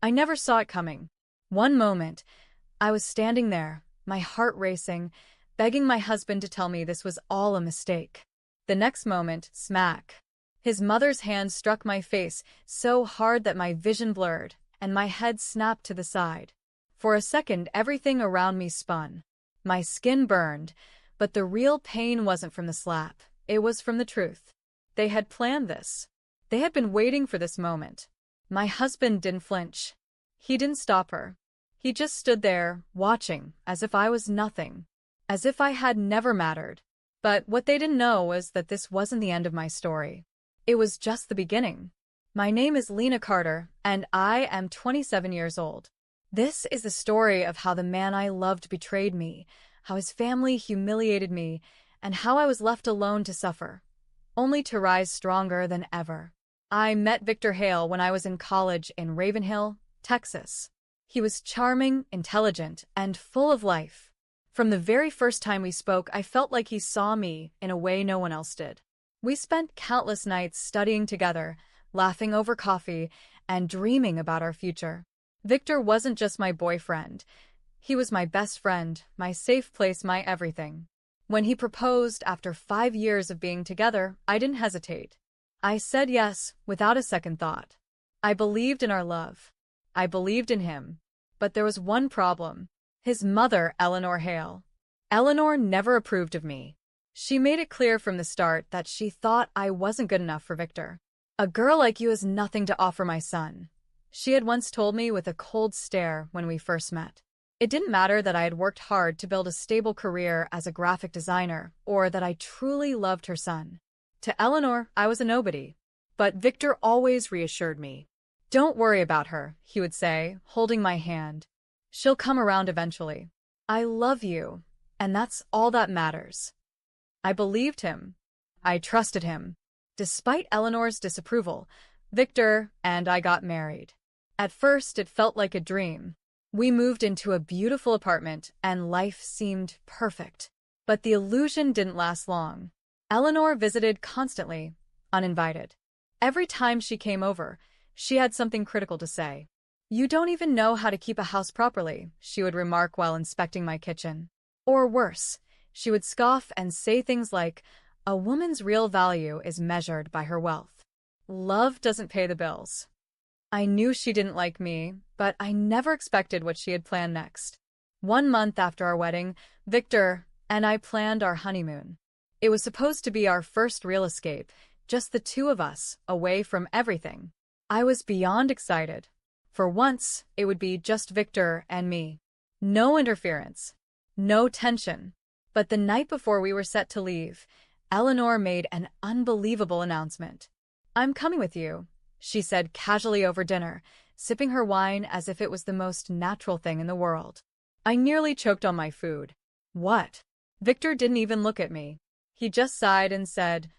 I never saw it coming. One moment, I was standing there, my heart racing, begging my husband to tell me this was all a mistake. The next moment, smack. His mother's hand struck my face so hard that my vision blurred, and my head snapped to the side. For a second, everything around me spun. My skin burned, but the real pain wasn't from the slap. It was from the truth. They had planned this. They had been waiting for this moment. My husband didn't flinch. He didn't stop her. He just stood there, watching, as if I was nothing. As if I had never mattered. But what they didn't know was that this wasn't the end of my story. It was just the beginning. My name is Lena Carter, and I am 27 years old. This is the story of how the man I loved betrayed me, how his family humiliated me, and how I was left alone to suffer, only to rise stronger than ever. I met Victor Hale when I was in college in Ravenhill, Texas. He was charming, intelligent, and full of life. From the very first time we spoke, I felt like he saw me in a way no one else did. We spent countless nights studying together, laughing over coffee, and dreaming about our future. Victor wasn't just my boyfriend. He was my best friend, my safe place, my everything. When he proposed after 5 years of being together, I didn't hesitate. I said yes, without a second thought. I believed in our love. I believed in him. But there was one problem. His mother, Eleanor Hale. Eleanor never approved of me. She made it clear from the start that she thought I wasn't good enough for Victor. "A girl like you has nothing to offer my son," she had once told me with a cold stare when we first met. It didn't matter that I had worked hard to build a stable career as a graphic designer, or that I truly loved her son. To Eleanor, I was a nobody. But Victor always reassured me. "Don't worry about her," he would say, holding my hand. "She'll come around eventually. I love you, and that's all that matters." I believed him. I trusted him. Despite Eleanor's disapproval, Victor and I got married. At first, it felt like a dream. We moved into a beautiful apartment, and life seemed perfect. But the illusion didn't last long. Eleanor visited constantly, uninvited. Every time she came over, she had something critical to say. "You don't even know how to keep a house properly," she would remark while inspecting my kitchen. Or worse, she would scoff and say things like, "A woman's real value is measured by her wealth. Love doesn't pay the bills." I knew she didn't like me, but I never expected what she had planned next. 1 month after our wedding, Victor and I planned our honeymoon. It was supposed to be our first real escape, just the two of us, away from everything. I was beyond excited. For once, it would be just Victor and me. No interference. No tension. But the night before we were set to leave, Eleanor made an unbelievable announcement. "I'm coming with you," she said casually over dinner, sipping her wine as if it was the most natural thing in the world. I nearly choked on my food. "What?" Victor didn't even look at me. He just sighed and said,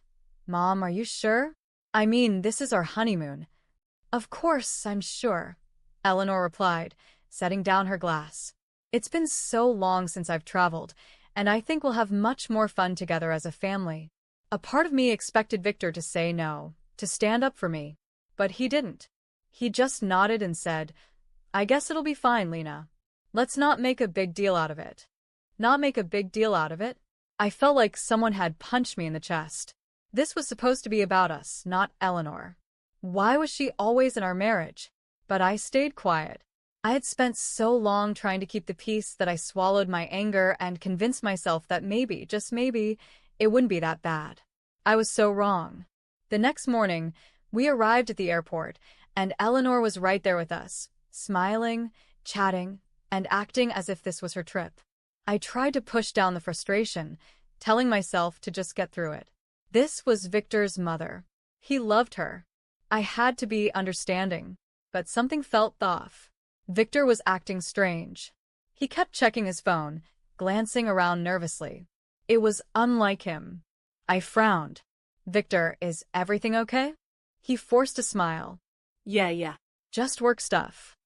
"Mom, are you sure? I mean, this is our honeymoon." "Of course, I'm sure," Eleanor replied, setting down her glass. "It's been so long since I've traveled, and I think we'll have much more fun together as a family." A part of me expected Victor to say no, to stand up for me. But he didn't. He just nodded and said, "I guess it'll be fine, Lena. Let's not make a big deal out of it." Not make a big deal out of it? I felt like someone had punched me in the chest. This was supposed to be about us, not Eleanor. Why was she always in our marriage? But I stayed quiet. I had spent so long trying to keep the peace that I swallowed my anger and convinced myself that maybe, just maybe, it wouldn't be that bad. I was so wrong. The next morning, we arrived at the airport, and Eleanor was right there with us, smiling, chatting, and acting as if this was her trip. I tried to push down the frustration, telling myself to just get through it. This was Victor's mother. He loved her. I had to be understanding, but something felt off. Victor was acting strange. He kept checking his phone, glancing around nervously. It was unlike him. I frowned. "Victor, is everything okay?" He forced a smile. Yeah. Just work stuff."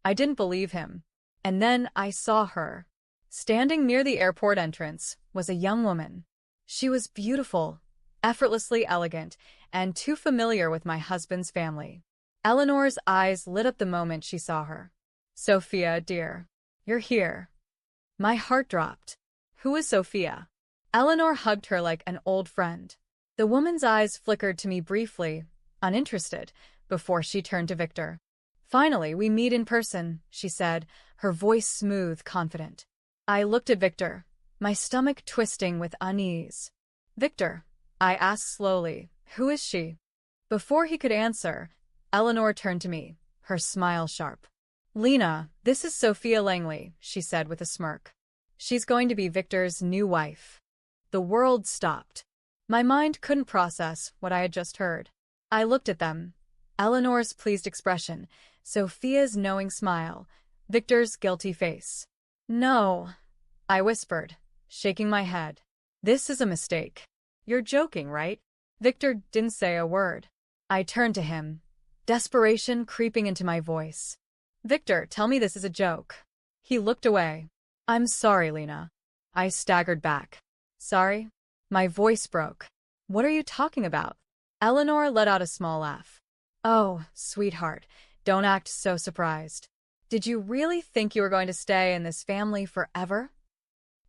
I didn't believe him. And then I saw her. Standing near the airport entrance was a young woman. She was beautiful, effortlessly elegant, and too familiar with my husband's family. Eleanor's eyes lit up the moment she saw her. Sophia, dear. You're here. My heart dropped. Who is Sophia? Eleanor hugged her like an old friend. The woman's eyes flickered to me briefly, uninterested, before she turned to Victor. Finally, we meet in person, she said, her voice smooth, confident. I looked at Victor, my stomach twisting with unease. Victor, I asked slowly, who is she? Before he could answer, Eleanor turned to me, her smile sharp. Lena, this is Sophia Langley, she said with a smirk. She's going to be Victor's new wife. The world stopped. My mind couldn't process what I had just heard. I looked at them. Eleanor's pleased expression, Sophia's knowing smile, Victor's guilty face. No, I whispered, shaking my head. This is a mistake. You're joking, right? Victor didn't say a word. I turned to him, desperation creeping into my voice. Victor, tell me this is a joke. He looked away. I'm sorry, Lena. I staggered back. Sorry? My voice broke. What are you talking about? Eleanor let out a small laugh. Oh, sweetheart, don't act so surprised. Did you really think you were going to stay in this family forever?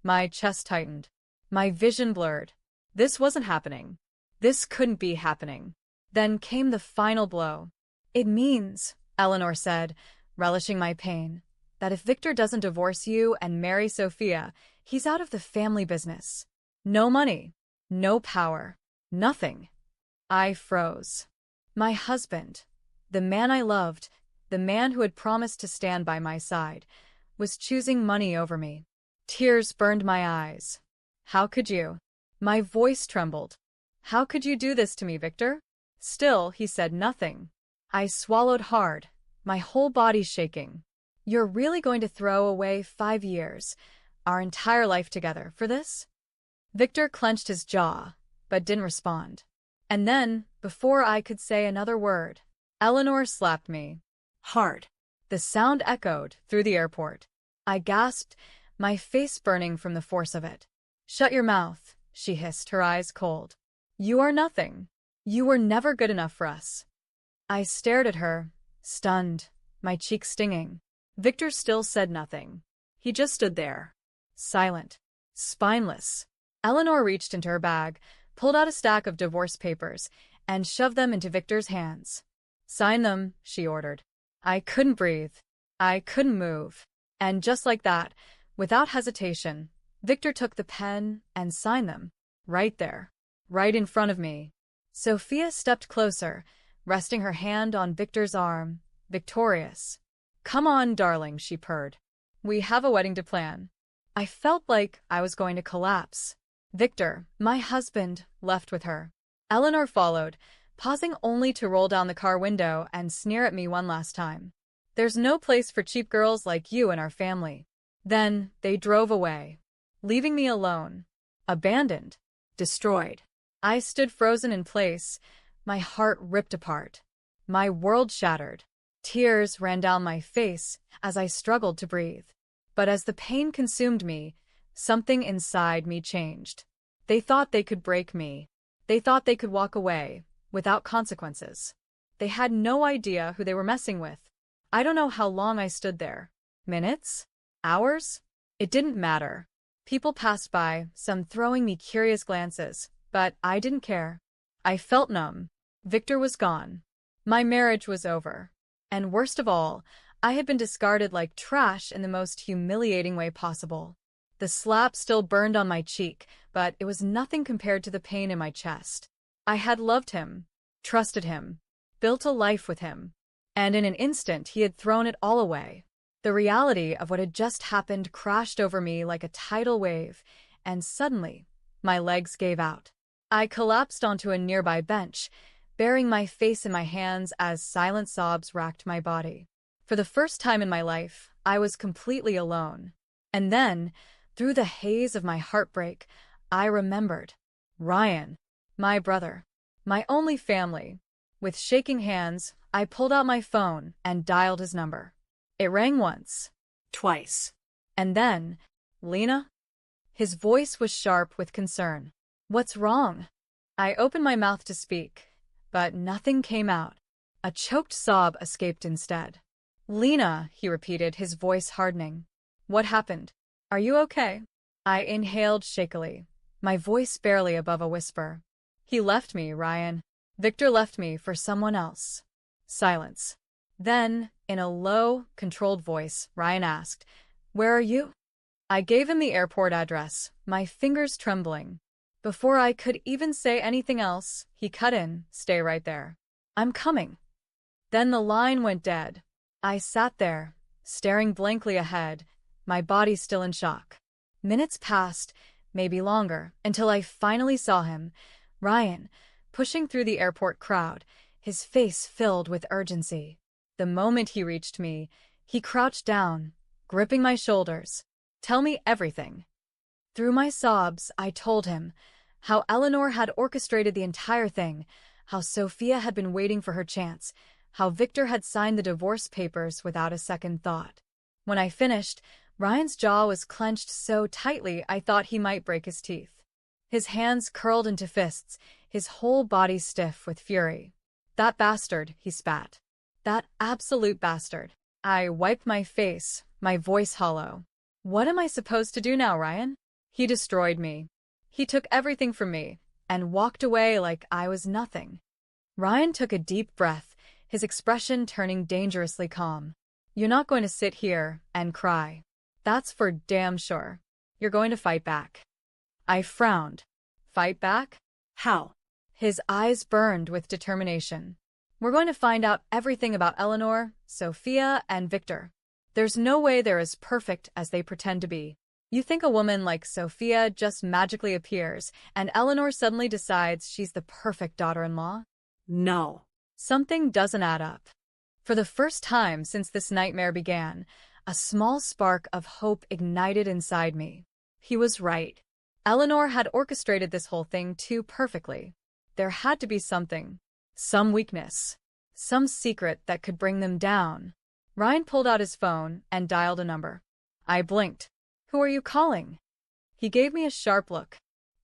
My chest tightened. My vision blurred. This wasn't happening. This couldn't be happening. Then came the final blow. It means, Eleanor said, relishing my pain, that if Victor doesn't divorce you and marry Sophia, he's out of the family business. No money, no power, nothing. I froze. My husband, the man I loved, the man who had promised to stand by my side, was choosing money over me. Tears burned my eyes. How could you? My voice trembled. How could you do this to me, Victor? Still, he said nothing. I swallowed hard, my whole body shaking. You're really going to throw away 5 years, our entire life together, for this? Victor clenched his jaw, but didn't respond. And then, before I could say another word, Eleanor slapped me. Hard. The sound echoed through the airport. I gasped, my face burning from the force of it. Shut your mouth, she hissed, her eyes cold. You are nothing. You were never good enough for us. I stared at her, stunned, my cheeks stinging. Victor still said nothing. He just stood there, silent, spineless. Eleanor reached into her bag, pulled out a stack of divorce papers, and shoved them into Victor's hands. Sign them, she ordered. I couldn't breathe. I couldn't move. And just like that, without hesitation, Victor took the pen and signed them. Right there. Right in front of me. Sophia stepped closer, resting her hand on Victor's arm, victorious. Come on, darling, she purred. We have a wedding to plan. I felt like I was going to collapse. Victor, my husband, left with her. Eleanor followed, pausing only to roll down the car window and sneer at me one last time. There's no place for cheap girls like you in our family. Then they drove away, leaving me alone, abandoned, destroyed. I stood frozen in place, my heart ripped apart, my world shattered. Tears ran down my face as I struggled to breathe. But as the pain consumed me, something inside me changed. They thought they could break me. They thought they could walk away, without consequences. They had no idea who they were messing with. I don't know how long I stood there. Minutes? Hours? It didn't matter. People passed by, some throwing me curious glances, but I didn't care. I felt numb. Victor was gone. My marriage was over. And worst of all, I had been discarded like trash in the most humiliating way possible. The slap still burned on my cheek, but it was nothing compared to the pain in my chest. I had loved him, trusted him, built a life with him, and in an instant he had thrown it all away. The reality of what had just happened crashed over me like a tidal wave, and suddenly, my legs gave out. I collapsed onto a nearby bench, burying my face in my hands as silent sobs racked my body. For the first time in my life, I was completely alone. And then, through the haze of my heartbreak, I remembered. Ryan, my brother, my only family. With shaking hands, I pulled out my phone and dialed his number. It rang once, twice, and then, Lena? His voice was sharp with concern. What's wrong? I opened my mouth to speak, but nothing came out. A choked sob escaped instead. Lena, he repeated, his voice hardening. What happened? Are you okay? I inhaled shakily, my voice barely above a whisper. He left me, Ryan. Victor left me for someone else. Silence. Then, in a low, controlled voice, Ryan asked, Where are you? I gave him the airport address, my fingers trembling. Before I could even say anything else, he cut in, Stay right there. I'm coming. Then the line went dead. I sat there, staring blankly ahead, my body still in shock. Minutes passed, maybe longer, until I finally saw him, Ryan, pushing through the airport crowd, his face filled with urgency. The moment he reached me, he crouched down, gripping my shoulders. Tell me everything. Through my sobs, I told him how Eleanor had orchestrated the entire thing, how Sophia had been waiting for her chance, how Victor had signed the divorce papers without a second thought. When I finished, Ryan's jaw was clenched so tightly I thought he might break his teeth. His hands curled into fists, his whole body stiff with fury. That bastard, he spat. That absolute bastard. I wiped my face, my voice hollow. What am I supposed to do now, Ryan? He destroyed me. He took everything from me and walked away like I was nothing. Ryan took a deep breath, his expression turning dangerously calm. You're not going to sit here and cry. That's for damn sure. You're going to fight back. I frowned. Fight back? How? His eyes burned with determination. We're going to find out everything about Eleanor, Sophia, and Victor. There's no way they're as perfect as they pretend to be. You think a woman like Sophia just magically appears, and Eleanor suddenly decides she's the perfect daughter-in-law? No. Something doesn't add up. For the first time since this nightmare began, a small spark of hope ignited inside me. He was right. Eleanor had orchestrated this whole thing too perfectly. There had to be something. Some weakness. Some secret that could bring them down. Ryan pulled out his phone and dialed a number. I blinked. Who are you calling? He gave me a sharp look.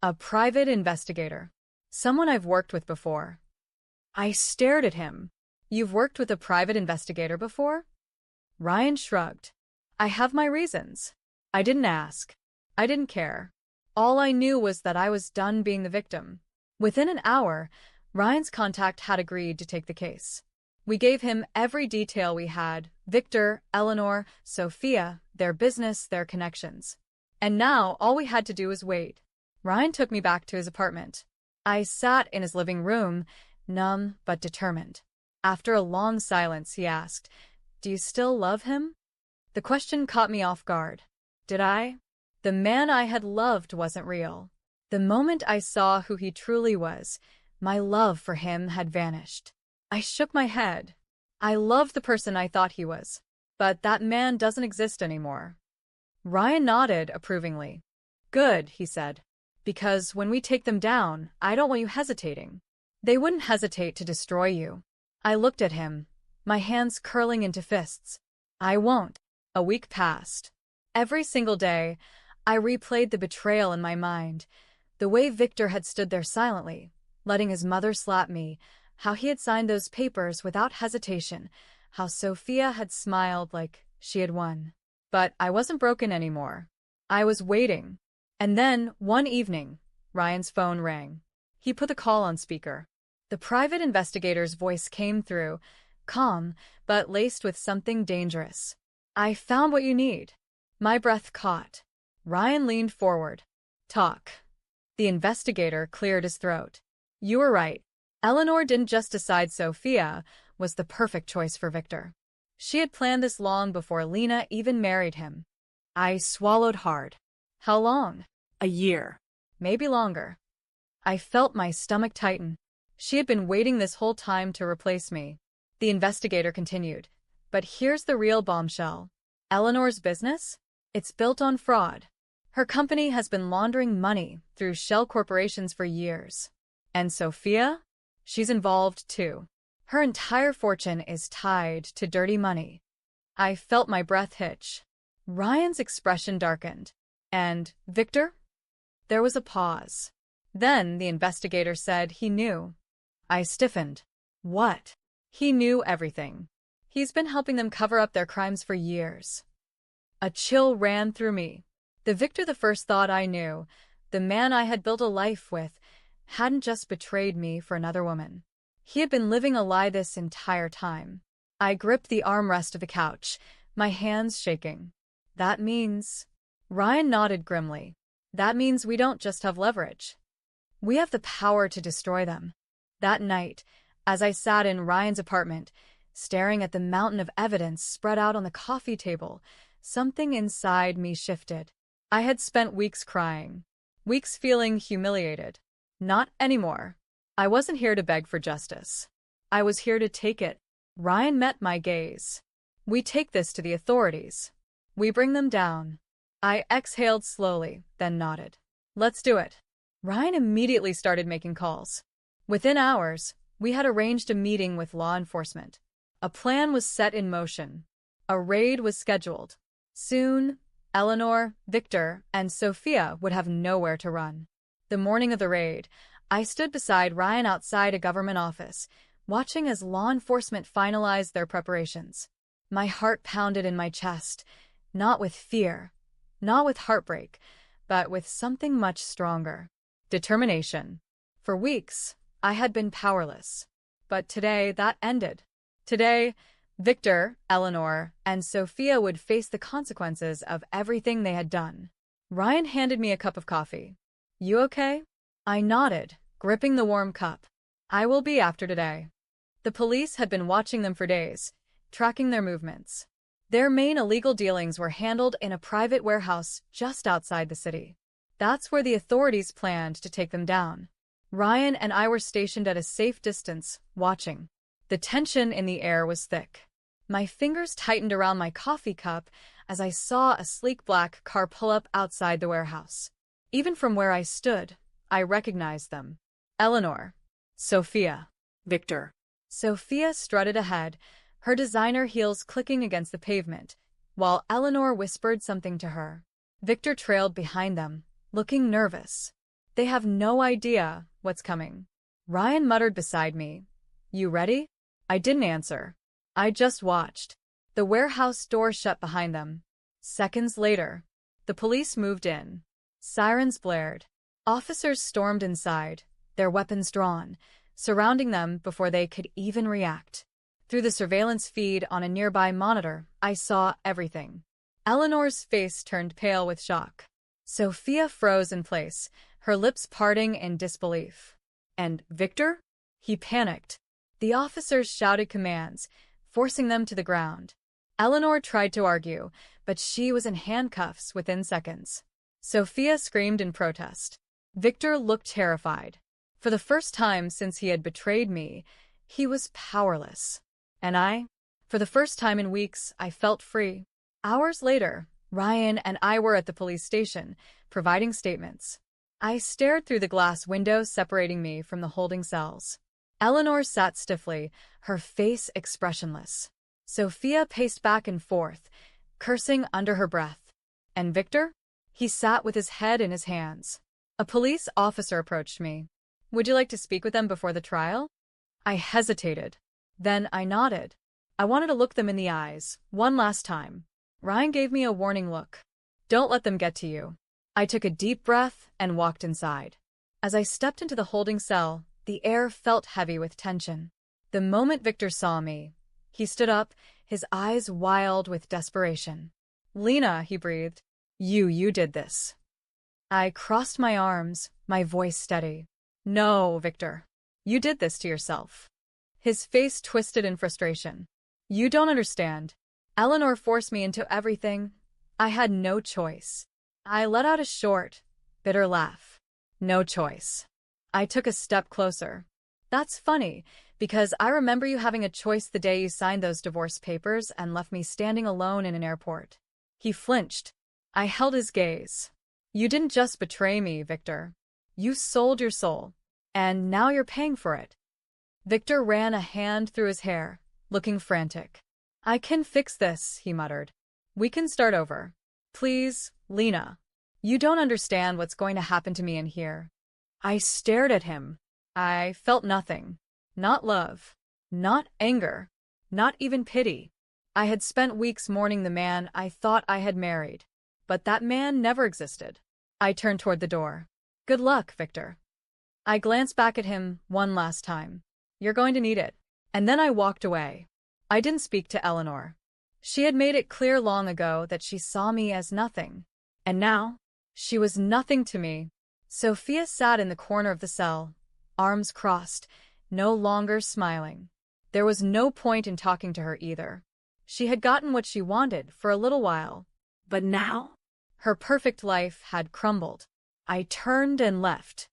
A private investigator. Someone I've worked with before. I stared at him. You've worked with a private investigator before? Ryan shrugged. I have my reasons. I didn't ask. I didn't care. All I knew was that I was done being the victim. Within an hour, Ryan's contact had agreed to take the case. We gave him every detail we had: Victor, Eleanor, Sophia, their business, their connections. And now all we had to do was wait. Ryan took me back to his apartment. I sat in his living room, numb but determined. After a long silence, he asked, Do you still love him? The question caught me off guard. Did I? The man I had loved wasn't real. The moment I saw who he truly was, my love for him had vanished. I shook my head. I loved the person I thought he was, but that man doesn't exist anymore. Ryan nodded approvingly. Good, he said, because when we take them down, I don't want you hesitating. They wouldn't hesitate to destroy you. I looked at him, my hands curling into fists. I won't. A week passed. Every single day, I replayed the betrayal in my mind, the way Victor had stood there silently, letting his mother slap me, how he had signed those papers without hesitation, how Sophia had smiled like she had won. But I wasn't broken anymore. I was waiting. And then, one evening, Ryan's phone rang. He put the call on speaker. The private investigator's voice came through, calm, but laced with something dangerous. I found what you need. My breath caught. Ryan leaned forward. Talk. The investigator cleared his throat. You were right. Eleanor didn't just decide Sophia was the perfect choice for Victor. She had planned this long before Lena even married him. I swallowed hard. How long? A year. Maybe longer. I felt my stomach tighten. She had been waiting this whole time to replace me. The investigator continued. But here's the real bombshell. Eleanor's business? It's built on fraud. Her company has been laundering money through shell corporations for years. And Sophia? She's involved too. Her entire fortune is tied to dirty money. I felt my breath hitch. Ryan's expression darkened. And Victor? There was a pause. Then the investigator said he knew. I stiffened. What? He knew everything. He's been helping them cover up their crimes for years. A chill ran through me. The Victor the first thought I knew, the man I had built a life with, hadn't just betrayed me for another woman. He had been living a lie this entire time. I gripped the armrest of the couch, my hands shaking. That means... Ryan nodded grimly. That means we don't just have leverage. We have the power to destroy them. That night, as I sat in Ryan's apartment, staring at the mountain of evidence spread out on the coffee table, something inside me shifted. I had spent weeks crying, weeks feeling humiliated. Not anymore. I wasn't here to beg for justice. I was here to take it. Ryan met my gaze. We take this to the authorities. We bring them down. I exhaled slowly, then nodded. Let's do it. Ryan immediately started making calls. Within hours, we had arranged a meeting with law enforcement. A plan was set in motion. A raid was scheduled. Soon, Eleanor, Victor, and Sophia would have nowhere to run. The morning of the raid, I stood beside Ryan outside a government office, watching as law enforcement finalized their preparations. My heart pounded in my chest, not with fear, not with heartbreak, but with something much stronger. Determination. For weeks, I had been powerless. But today, that ended. Today, Victor, Eleanor, and Sophia would face the consequences of everything they had done. Ryan handed me a cup of coffee. You okay? I nodded, gripping the warm cup. I will be after today. The police had been watching them for days, tracking their movements. Their main illegal dealings were handled in a private warehouse just outside the city. That's where the authorities planned to take them down. Ryan and I were stationed at a safe distance, watching. The tension in the air was thick. My fingers tightened around my coffee cup as I saw a sleek black car pull up outside the warehouse. Even from where I stood, I recognized them. Eleanor. Sophia. Victor. Sophia strutted ahead, her designer heels clicking against the pavement, while Eleanor whispered something to her. Victor trailed behind them, looking nervous. They have no idea what's coming. Ryan muttered beside me. You ready? I didn't answer. I just watched. The warehouse door shut behind them. Seconds later, the police moved in. Sirens blared. Officers stormed inside, their weapons drawn, surrounding them before they could even react. Through the surveillance feed on a nearby monitor, I saw everything. Eleanor's face turned pale with shock. Sophia froze in place, her lips parting in disbelief. And Victor? He panicked. The officers shouted commands, forcing them to the ground. Eleanor tried to argue, but she was in handcuffs within seconds. Sophia screamed in protest. Victor looked terrified. For the first time since he had betrayed me, he was powerless. And for the first time in weeks, I felt free. Hours later, Ryan and I were at the police station, providing statements. I stared through the glass window separating me from the holding cells. Eleanor sat stiffly, her face expressionless. Sophia paced back and forth, cursing under her breath. And Victor? He sat with his head in his hands. A police officer approached me. Would you like to speak with them before the trial? I hesitated. Then I nodded. I wanted to look them in the eyes, one last time. Ryan gave me a warning look. Don't let them get to you. I took a deep breath and walked inside. As I stepped into the holding cell, the air felt heavy with tension. The moment Victor saw me, he stood up, his eyes wild with desperation. Lena, he breathed. You did this. I crossed my arms, my voice steady. No, Victor. You did this to yourself. His face twisted in frustration. You don't understand. Eleanor forced me into everything. I had no choice. I let out a short, bitter laugh. No choice. I took a step closer. That's funny, because I remember you having a choice the day you signed those divorce papers and left me standing alone in an airport. He flinched. I held his gaze. You didn't just betray me, Victor. You sold your soul. And now you're paying for it. Victor ran a hand through his hair, looking frantic. I can fix this, he muttered. We can start over. Please, Lena. You don't understand what's going to happen to me in here. I stared at him. I felt nothing. Not love. Not anger. Not even pity. I had spent weeks mourning the man I thought I had married. But that man never existed. I turned toward the door. Good luck, Victor. I glanced back at him one last time. You're going to need it. And then I walked away. I didn't speak to Eleanor. She had made it clear long ago that she saw me as nothing. And now, she was nothing to me. Sophia sat in the corner of the cell, arms crossed, no longer smiling. There was no point in talking to her either. She had gotten what she wanted for a little while. But now, her perfect life had crumbled. I turned and left.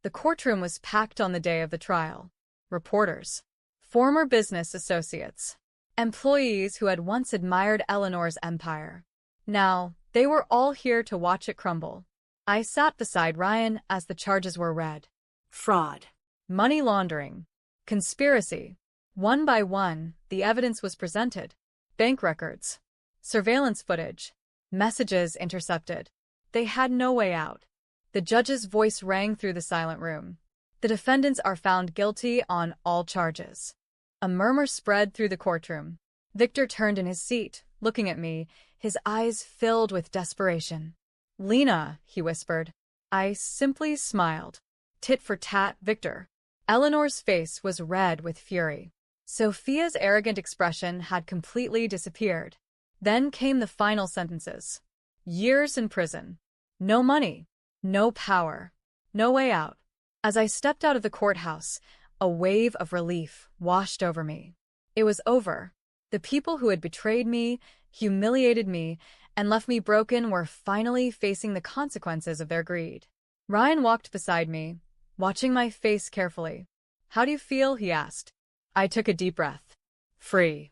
The courtroom was packed on the day of the trial. Reporters, former business associates, employees who had once admired Eleanor's empire. Now, they were all here to watch it crumble. I sat beside Ryan as the charges were read. Fraud, money laundering, conspiracy. One by one, the evidence was presented. Bank records, surveillance footage, messages intercepted. They had no way out. The judge's voice rang through the silent room. The defendants are found guilty on all charges. A murmur spread through the courtroom. Victor turned in his seat, looking at me, his eyes filled with desperation. Lena, he whispered. I simply smiled. Tit for tat, Victor. Eleanor's face was red with fury. Sophia's arrogant expression had completely disappeared. Then came the final sentences. Years in prison. No money. No power. No way out. As I stepped out of the courthouse, a wave of relief washed over me. It was over. The people who had betrayed me, humiliated me, and left me broken were finally facing the consequences of their greed. Ryan walked beside me, watching my face carefully. How do you feel? He asked. I took a deep breath. Free.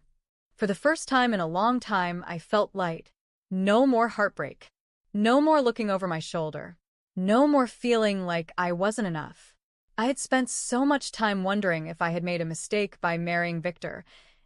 For the first time in a long time, I felt light. No more heartbreak. No more looking over my shoulder. No more feeling like I wasn't enough. I had spent so much time wondering if I had made a mistake by marrying Victor,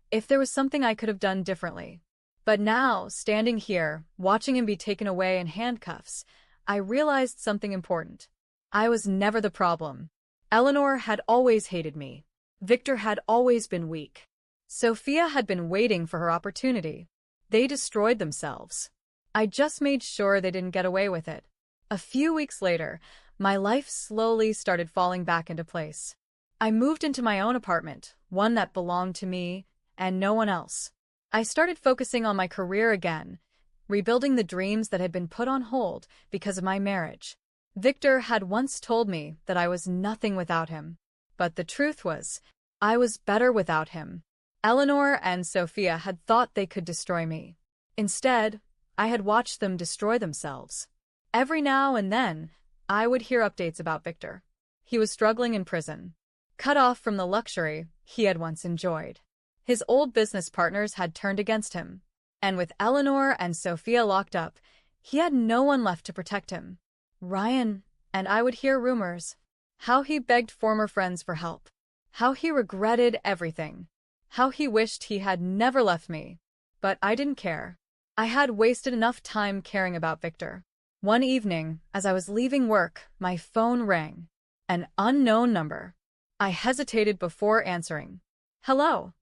if there was something I could have done differently. But now, standing here, watching him be taken away in handcuffs, I realized something important. I was never the problem. Eleanor had always hated me. Victor had always been weak. Sophia had been waiting for her opportunity. They destroyed themselves. I just made sure they didn't get away with it. A few weeks later, my life slowly started falling back into place. I moved into my own apartment, one that belonged to me and no one else. I started focusing on my career again, rebuilding the dreams that had been put on hold because of my marriage. Victor had once told me that I was nothing without him. But the truth was, I was better without him. Eleanor and Sophia had thought they could destroy me. Instead, I had watched them destroy themselves. Every now and then, I would hear updates about Victor. He was struggling in prison, cut off from the luxury he had once enjoyed. His old business partners had turned against him, and with Eleanor and Sophia locked up, he had no one left to protect him. Ryan and I would hear rumors, how he begged former friends for help, how he regretted everything, how he wished he had never left me. But I didn't care. I had wasted enough time caring about Victor. One evening, as I was leaving work, my phone rang. An unknown number. I hesitated before answering. Hello.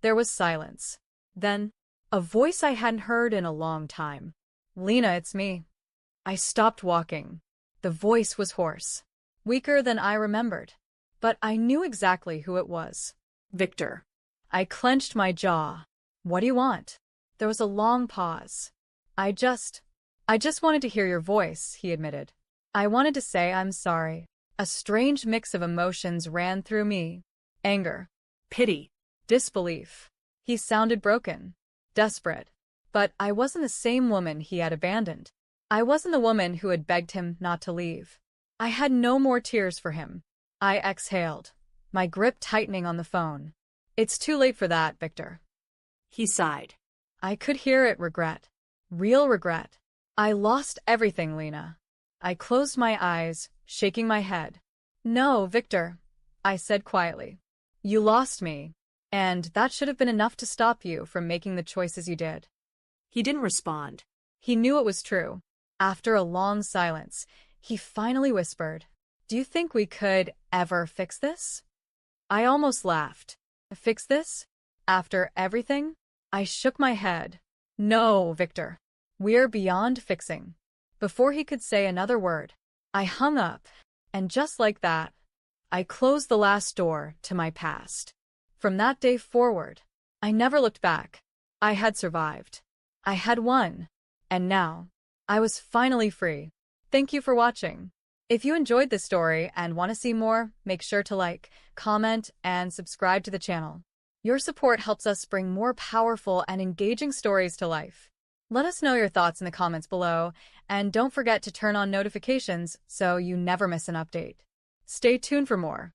There was silence. Then, a voice I hadn't heard in a long time. Lena, it's me. I stopped walking. The voice was hoarse, weaker than I remembered. But I knew exactly who it was. Victor. I clenched my jaw. What do you want? There was a long pause. I just wanted to hear your voice, he admitted. I wanted to say I'm sorry. A strange mix of emotions ran through me. Anger, pity, disbelief. He sounded broken, desperate. But I wasn't the same woman he had abandoned. I wasn't the woman who had begged him not to leave. I had no more tears for him. I exhaled, my grip tightening on the phone. It's too late for that, Victor. He sighed. I could hear it. Regret. Real regret. I lost everything, Lena. I closed my eyes, shaking my head. No, Victor, I said quietly. You lost me, and that should have been enough to stop you from making the choices you did. He didn't respond. He knew it was true. After a long silence, he finally whispered, Do you think we could ever fix this? I almost laughed. Fix this? After everything? I shook my head. No, Victor. We're beyond fixing. Before he could say another word, I hung up, and just like that, I closed the last door to my past. From that day forward, I never looked back. I had survived. I had won. And now, I was finally free. Thank you for watching. If you enjoyed this story and want to see more, make sure to like, comment, and subscribe to the channel. Your support helps us bring more powerful and engaging stories to life. Let us know your thoughts in the comments below, and don't forget to turn on notifications so you never miss an update. Stay tuned for more.